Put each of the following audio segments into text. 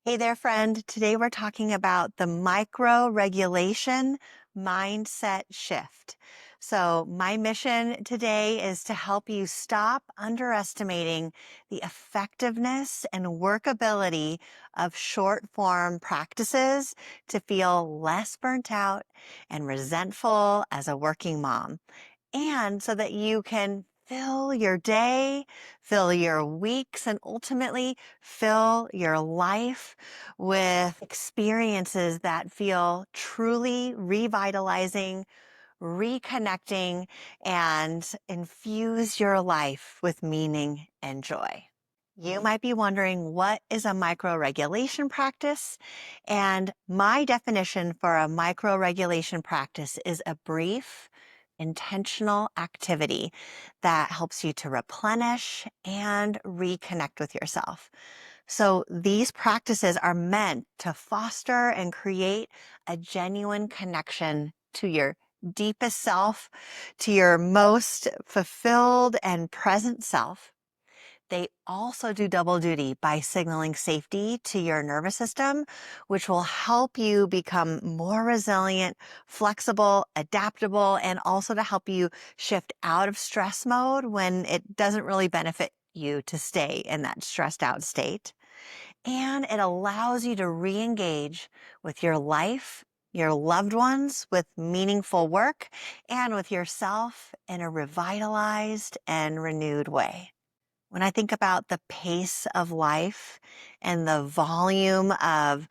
Hey there, friend. Today we're talking about the micro regulation mindset shift. So, my mission today is to help you stop underestimating the effectiveness and workability of short form practices to feel less burnt out and resentful as a working mom, and so that you can fill your day, fill your weeks, and ultimately fill your life with experiences that feel truly revitalizing, reconnecting, and infuse your life with meaning and joy. You might be wondering, what is a micro-regulation practice? And my definition for a micro-regulation practice is a brief, intentional activity that helps you to replenish and reconnect with yourself. So these practices are meant to foster and create a genuine connection to your deepest self, to your most fulfilled and present self. They also do double duty by signaling safety to your nervous system, which will help you become more resilient, flexible, adaptable, and also to help you shift out of stress mode when it doesn't really benefit you to stay in that stressed out state. And it allows you to re-engage with your life, your loved ones, with meaningful work, and with yourself in a revitalized and renewed way. When I think about the pace of life and the volume of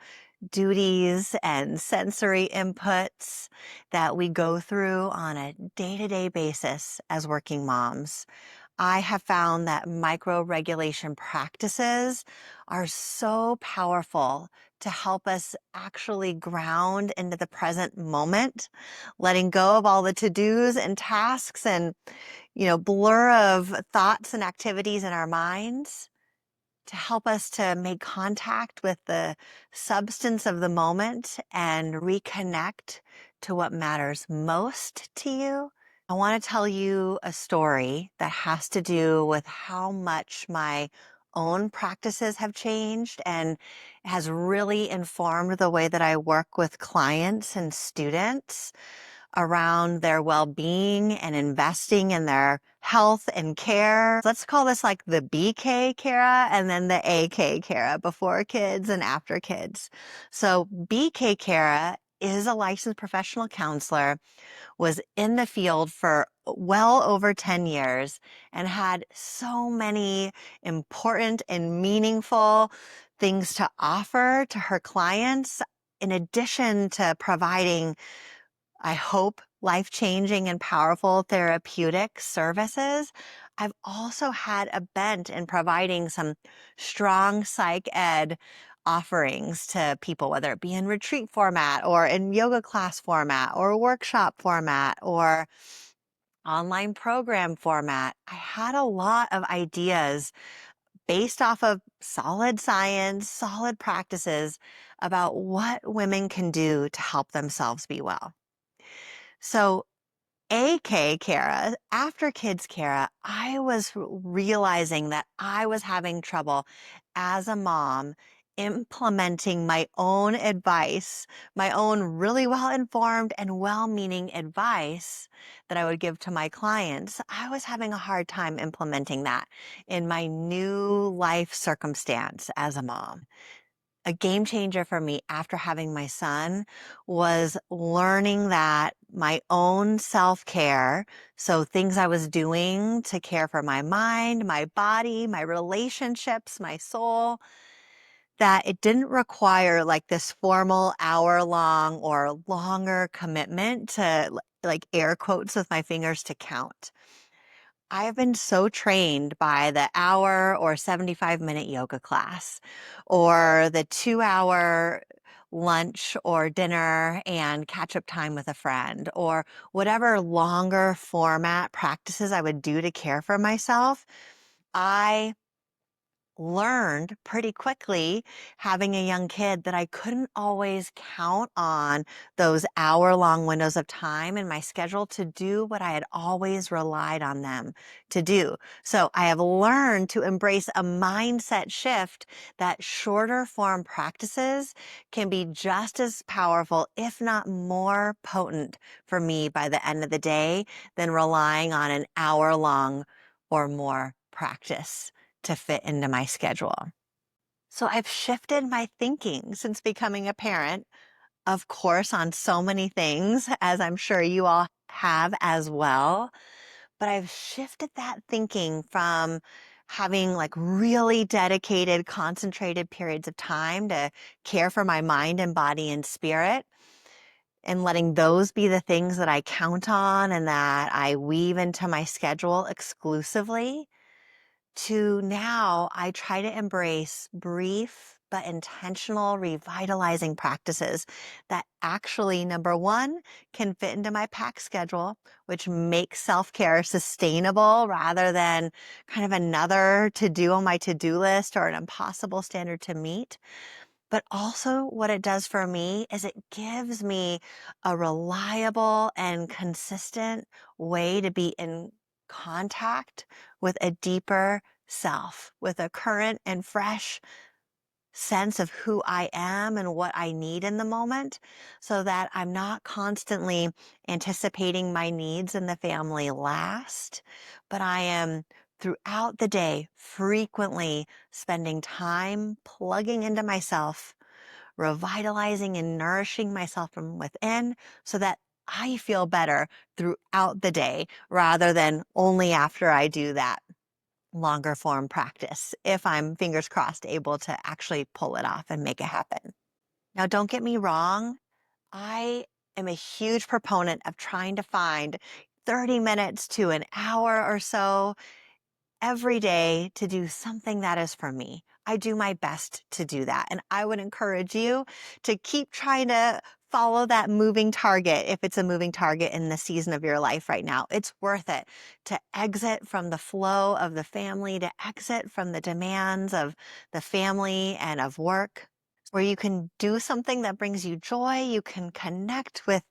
duties and sensory inputs that we go through on a day-to-day basis as working moms, I have found that micro-regulation practices are so powerful to help us actually ground into the present moment, letting go of all the to-dos and tasks and blur of thoughts and activities in our minds to help us to make contact with the substance of the moment and reconnect to what matters most to you. I want to tell you a story that has to do with how much my own practices have changed and has really informed the way that I work with clients and students around their well-being and investing in their health and care. Let's call this like the BK Kara and then the AK Kara, before kids and after kids. So BK Kara is a licensed professional counselor, was in the field for well over 10 years, and had so many important and meaningful things to offer to her clients, in addition to providing, I hope, life-changing and powerful therapeutic services. I've also had a bent in providing some strong psych ed offerings to people, whether it be in retreat format or in yoga class format or workshop format or online program format. I had a lot of ideas based off of solid science, solid practices about what women can do to help themselves be well. So AK Kara, after kids Kara, I was realizing that I was having trouble as a mom implementing my own advice, my own really well-informed and well-meaning advice that I would give to my clients. I was having a hard time implementing that in my new life circumstance as a mom. A game changer for me after having my son was learning that my own self-care, so things I was doing to care for my mind, my body, my relationships, my soul, that it didn't require like this formal hour-long or longer commitment to, like, air quotes with my fingers, to count. I have been so trained by the hour or 75-minute yoga class or the 2-hour lunch or dinner and catch up time with a friend, or whatever longer format practices I would do to care for myself. I learned pretty quickly having a young kid that I couldn't always count on those hour-long windows of time in my schedule to do what I had always relied on them to do. So I have learned to embrace a mindset shift that shorter form practices can be just as powerful, if not more potent for me by the end of the day than relying on an hour-long or more practice to fit into my schedule. So I've shifted my thinking since becoming a parent, of course, on so many things, as I'm sure you all have as well. But I've shifted that thinking from having like really dedicated, concentrated periods of time to care for my mind and body and spirit, and letting those be the things that I count on and that I weave into my schedule exclusively, to now I try to embrace brief but intentional revitalizing practices that actually, number one, can fit into my pack schedule, which makes self-care sustainable rather than kind of another to do on my to-do list or an impossible standard to meet. But also what it does for me is it gives me a reliable and consistent way to be in contact with a deeper self, with a current and fresh sense of who I am and what I need in the moment, so that I'm not constantly anticipating my needs in the family last, but I am throughout the day frequently spending time plugging into myself, revitalizing and nourishing myself from within so that I feel better throughout the day rather than only after I do that longer form practice, if I'm, fingers crossed, able to actually pull it off and make it happen. Now, don't get me wrong. I am a huge proponent of trying to find 30 minutes to an hour or so every day to do something that is for me. I do my best to do that. And I would encourage you to keep trying to follow that moving target if it's a moving target in the season of your life right now. It's worth it to exit from the flow of the family, to exit from the demands of the family and of work, where you can do something that brings you joy. You can connect with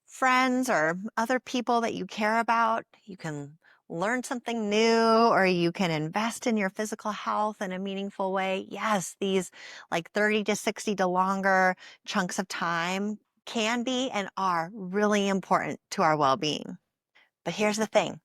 friends or other people that you care about. You can learn something new, or you can invest in your physical health in a meaningful way. Yes, these like 30 to 60 to longer chunks of time can be and are really important to our well-being. But here's the thing.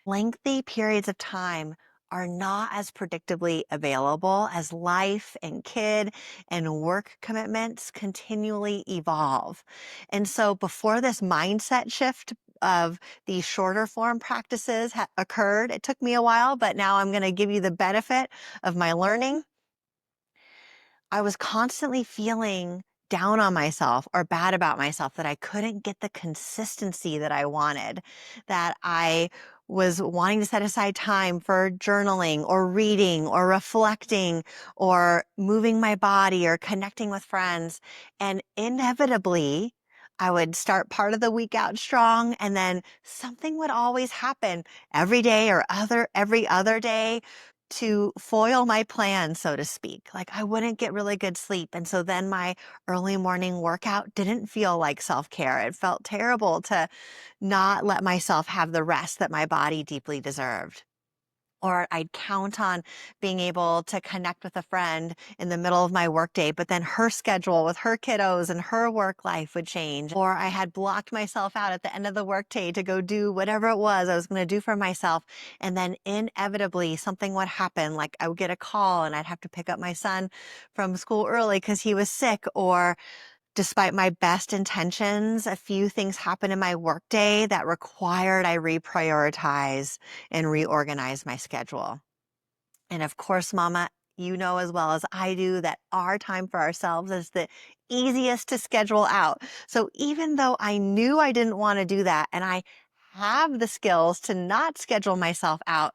Lengthy periods of time are not as predictably available as life and kid and work commitments continually evolve. And so before this mindset shift of these shorter form practices occurred, it took me a while, but now I'm going to give you the benefit of my learning. I was constantly feeling down on myself or bad about myself that I couldn't get the consistency that I wanted, that I was wanting to set aside time for journaling or reading or reflecting or moving my body or connecting with friends. And inevitably, I would start part of the week out strong, and then something would always happen every day or every other day to foil my plan, so to speak. Like I wouldn't get really good sleep. And so then my early morning workout didn't feel like self-care. It felt terrible to not let myself have the rest that my body deeply deserved. Or I'd count on being able to connect with a friend in the middle of my workday, but then her schedule with her kiddos and her work life would change. Or I had blocked myself out at the end of the workday to go do whatever it was I was going to do for myself. And then inevitably something would happen. Like I would get a call and I'd have to pick up my son from school early because he was sick, or despite my best intentions, a few things happened in my workday that required I reprioritize and reorganize my schedule. And of course, Mama, you know as well as I do that our time for ourselves is the easiest to schedule out. So even though I knew I didn't want to do that, and I have the skills to not schedule myself out,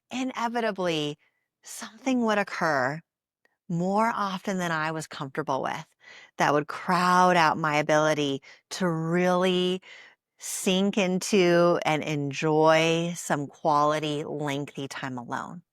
inevitably something would occur more often than I was comfortable with that would crowd out my ability to really sink into and enjoy some quality, lengthy time alone.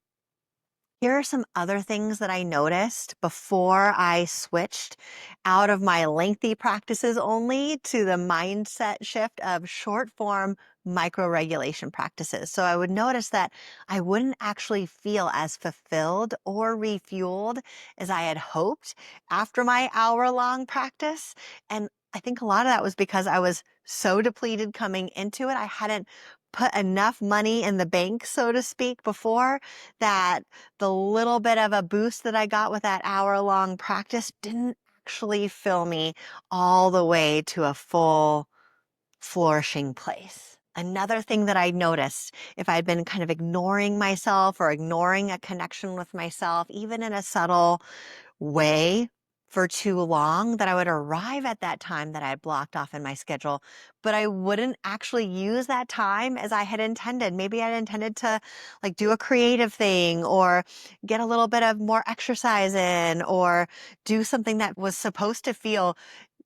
Here are some other things that I noticed before I switched out of my lengthy practices only to the mindset shift of short form micro regulation practices. So I would notice that I wouldn't actually feel as fulfilled or refueled as I had hoped after my hour-long practice. And I think a lot of that was because I was so depleted coming into it. I hadn't put enough money in the bank, so to speak, before that the little bit of a boost that I got with that hour-long practice didn't actually fill me all the way to a full flourishing place. Another thing that I noticed, if I'd been kind of ignoring myself or ignoring a connection with myself, even in a subtle way for too long, that I would arrive at that time that I had blocked off in my schedule, but I wouldn't actually use that time as I had intended. Maybe I'd intended to like do a creative thing or get a little bit of more exercise in or do something that was supposed to feel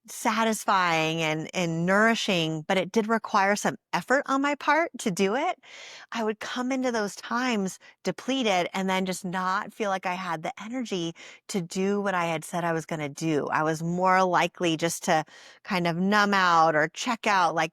satisfying and nourishing, but it did require some effort on my part to do it. I would come into those times depleted and then just not feel like I had the energy to do what I had said I was going to do. I was more likely just to kind of numb out or check out, like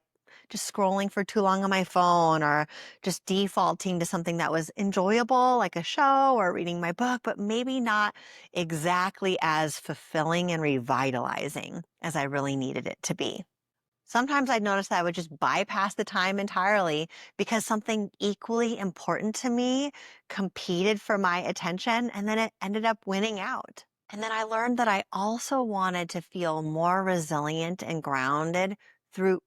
just scrolling for too long on my phone or just defaulting to something that was enjoyable, like a show or reading my book, but maybe not exactly as fulfilling and revitalizing as I really needed it to be. Sometimes I'd notice that I would just bypass the time entirely because something equally important to me competed for my attention and then it ended up winning out. And then I learned that I also wanted to feel more resilient and grounded throughout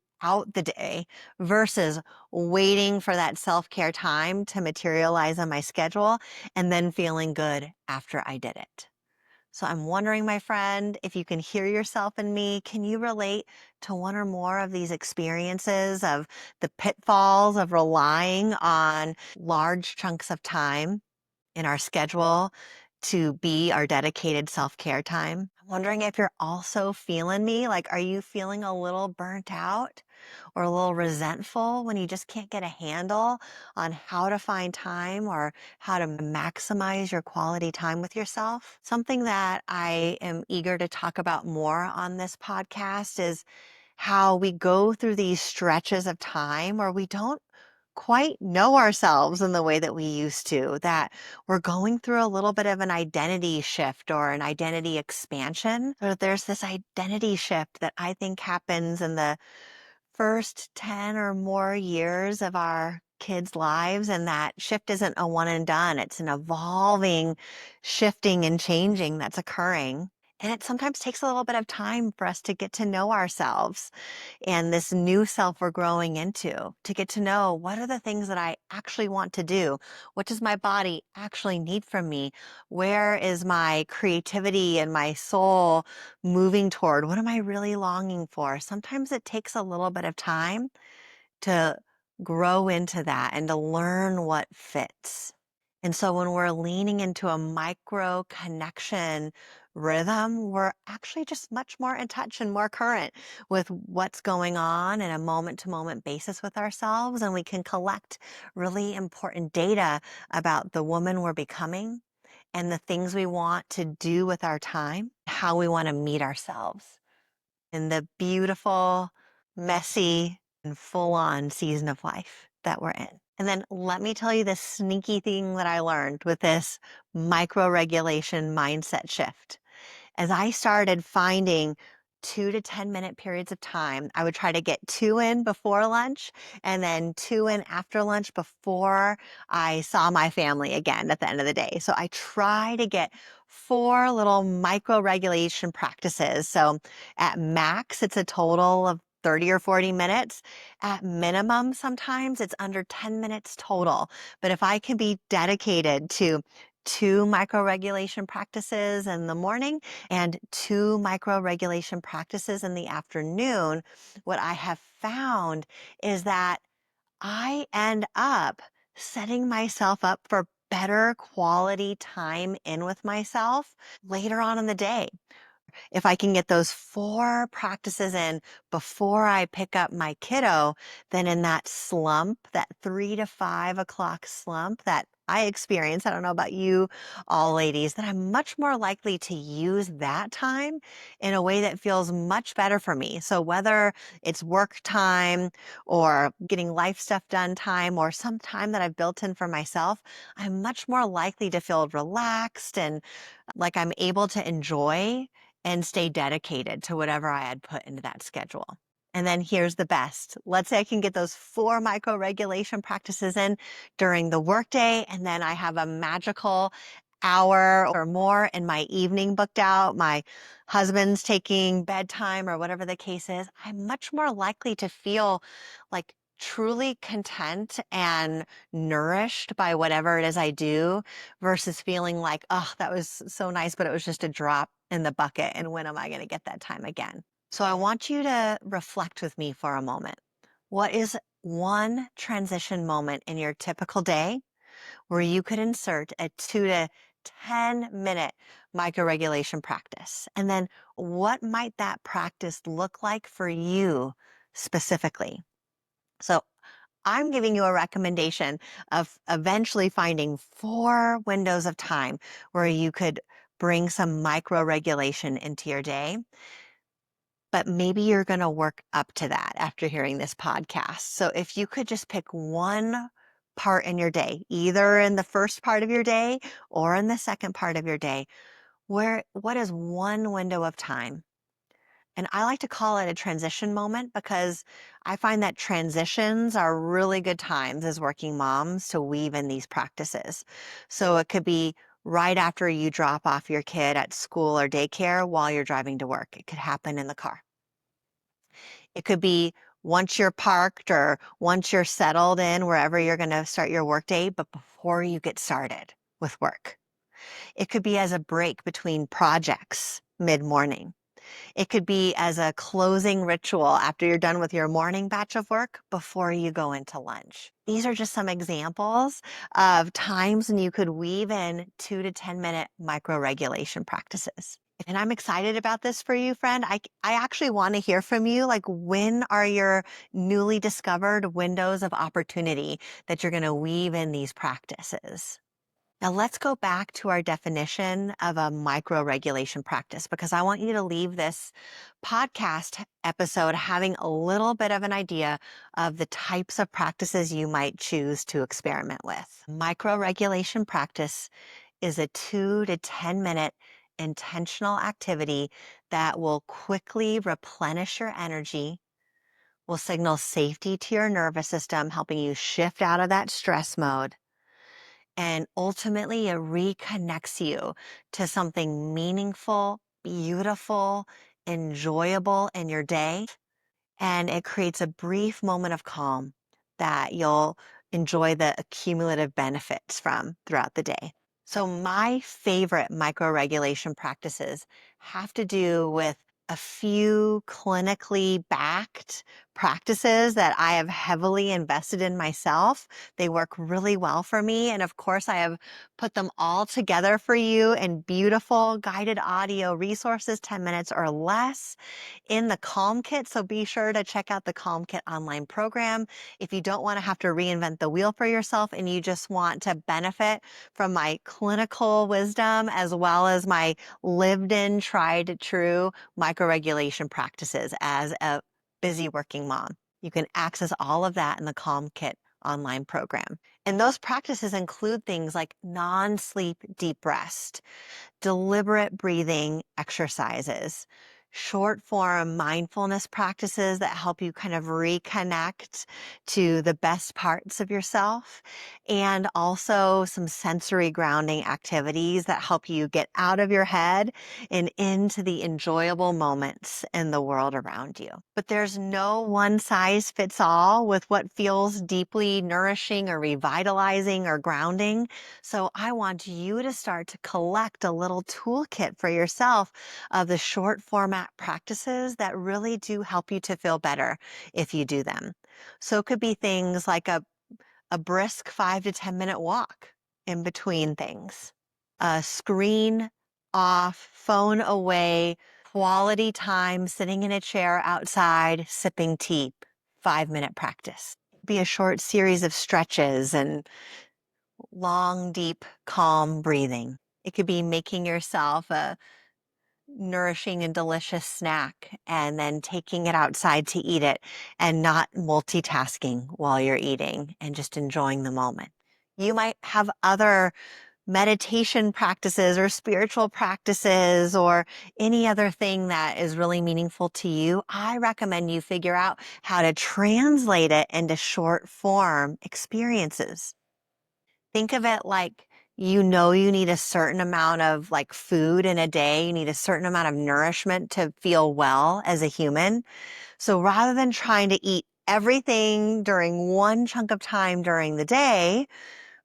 the day versus waiting for that self-care time to materialize on my schedule and then feeling good after I did it. So I'm wondering, my friend, if you can hear yourself in me, can you relate to one or more of these experiences of the pitfalls of relying on large chunks of time in our schedule to be our dedicated self-care time? I'm wondering if you're also feeling me. Like, are you feeling a little burnt out or a little resentful when you just can't get a handle on how to find time or how to maximize your quality time with yourself? Something that I am eager to talk about more on this podcast is how we go through these stretches of time where we don't quite know ourselves in the way that we used to, that we're going through a little bit of an identity shift or an identity expansion. So there's this identity shift that I think happens in the first 10 or more years of our kids' lives. And that shift isn't a one and done. It's an evolving, shifting and changing that's occurring. And it sometimes takes a little bit of time for us to get to know ourselves and this new self we're growing into, to get to know what are the things that I actually want to do? What does my body actually need from me? Where is my creativity and my soul moving toward? What am I really longing for? Sometimes it takes a little bit of time to grow into that and to learn what fits. And so when we're leaning into a micro connection rhythm, we're actually just much more in touch and more current with what's going on in a moment to moment basis with ourselves. And we can collect really important data about the woman we're becoming and the things we want to do with our time, how we want to meet ourselves in the beautiful, messy, and full on season of life that we're in. And then let me tell you this sneaky thing that I learned with this micro regulation mindset shift. As I started finding 2 to 10 minute periods of time, I would try to get two in before lunch and then two in after lunch before I saw my family again at the end of the day. So I try to get four little micro regulation practices. So at max, it's a total of 30 or 40 minutes. At minimum, sometimes it's under 10 minutes total. But if I can be dedicated to two micro regulation practices in the morning and two micro regulation practices in the afternoon, what I have found is that I end up setting myself up for better quality time in with myself later on in the day. If I can get those four practices in before I pick up my kiddo, then in that slump, that 3 to 5 o'clock slump, that I experience, I don't know about you all ladies, that I'm much more likely to use that time in a way that feels much better for me. So whether it's work time or getting life stuff done time or some time that I've built in for myself, I'm much more likely to feel relaxed and like I'm able to enjoy and stay dedicated to whatever I had put into that schedule. And then here's the best. Let's say I can get those 4 micro regulation practices in during the workday, and then I have a magical hour or more in my evening booked out. My husband's taking bedtime or whatever the case is. I'm much more likely to feel like truly content and nourished by whatever it is I do versus feeling like, oh, that was so nice, but it was just a drop in the bucket. And when am I going to get that time again? So I want you to reflect with me for a moment. What is one transition moment in your typical day where you could insert a 2 to 10 minute microregulation practice? And then what might that practice look like for you specifically? So I'm giving you a recommendation of eventually finding 4 windows of time where you could bring some micro regulation into your day. But maybe you're going to work up to that after hearing this podcast. So if you could just pick one part in your day, either in the first part of your day or in the second part of your day, what is one window of time? And I like to call it a transition moment because I find that transitions are really good times as working moms to weave in these practices. So it could be right after you drop off your kid at school or daycare while you're driving to work. It could happen in the car. It could be once you're parked or once you're settled in wherever you're going to start your workday, but before you get started with work. It could be as a break between projects mid-morning. It could be as a closing ritual after you're done with your morning batch of work before you go into lunch. These are just some examples of times when you could weave in 2 to 10 minute micro regulation practices. And I'm excited about this for you, friend. I actually want to hear from you. Like, when are your newly discovered windows of opportunity that you're going to weave in these practices? Now let's go back to our definition of a micro regulation practice because I want you to leave this podcast episode having a little bit of an idea of the types of practices you might choose to experiment with. Micro regulation practice is a 2 to 10 minute intentional activity that will quickly replenish your energy, will signal safety to your nervous system, helping you shift out of that stress mode, and ultimately, it reconnects you to something meaningful, beautiful, enjoyable in your day. And it creates a brief moment of calm that you'll enjoy the accumulative benefits from throughout the day. So, my favorite micro regulation practices have to do with a few clinically backed practices that I have heavily invested in myself. They work really well for me. And of course, I have put them all together for you in beautiful guided audio resources, 10 minutes or less in the Calm Kit. So be sure to check out the Calm Kit online program. If you don't want to have to reinvent the wheel for yourself and you just want to benefit from my clinical wisdom as well as my lived in, tried true microregulation practices as a busy working mom. You can access all of that in the Calm Kit online program. And those practices include things like non-sleep deep rest, deliberate breathing exercises, short form mindfulness practices that help you kind of reconnect to the best parts of yourself, and also some sensory grounding activities that help you get out of your head and into the enjoyable moments in the world around you. But there's no one size fits all with what feels deeply nourishing or revitalizing or grounding. So I want you to start to collect a little toolkit for yourself of the short format practices that really do help you to feel better if you do them. So it could be things like a brisk 5 to 10 minute walk in between things, a screen off, phone away, quality time sitting in a chair outside, sipping tea, 5 minute practice. Be a short series of stretches and long, deep, calm breathing. It could be making yourself a nourishing and delicious snack and then taking it outside to eat it and not multitasking while you're eating and just enjoying the moment. You might have other meditation practices or spiritual practices or any other thing that is really meaningful to you. I recommend you figure out how to translate it into short form experiences. Think of it like you need a certain amount of like food in a day. You need a certain amount of nourishment to feel well as a human. So rather than trying to eat everything during one chunk of time during the day,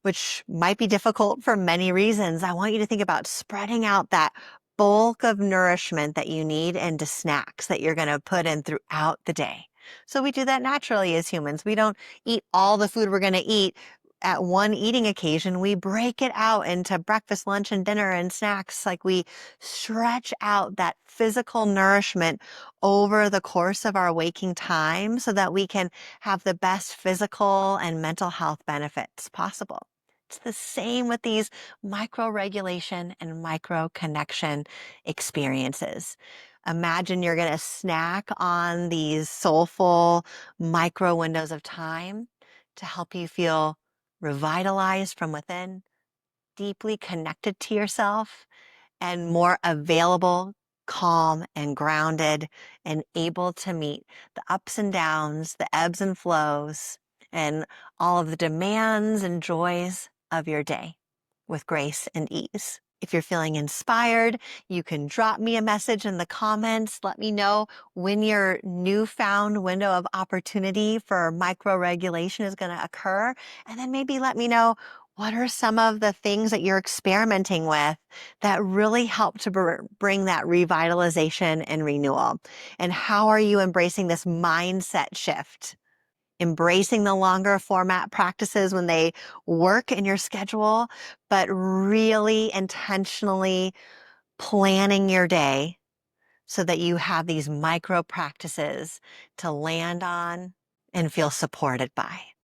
which might be difficult for many reasons, I want you to think about spreading out that bulk of nourishment that you need into snacks that you're going to put in throughout the day. So we do that naturally as humans. We don't eat all the food we're going to eat at one eating occasion. We break it out into breakfast, lunch, and dinner and snacks. Like we stretch out that physical nourishment over the course of our waking time so that we can have the best physical and mental health benefits possible. It's the same with these micro regulation and micro connection experiences. Imagine you're going to snack on these soulful micro windows of time to help you feel revitalized from within, deeply connected to yourself, and more available, calm, and grounded, and able to meet the ups and downs, the ebbs and flows, and all of the demands and joys of your day with grace and ease. If you're feeling inspired, you can drop me a message in the comments. Let me know when your newfound window of opportunity for micro regulation is going to occur. And then maybe let me know what are some of the things that you're experimenting with that really help to bring that revitalization and renewal? And how are you embracing this mindset shift? Embracing the longer format practices when they work in your schedule, but really intentionally planning your day so that you have these micro practices to land on and feel supported by.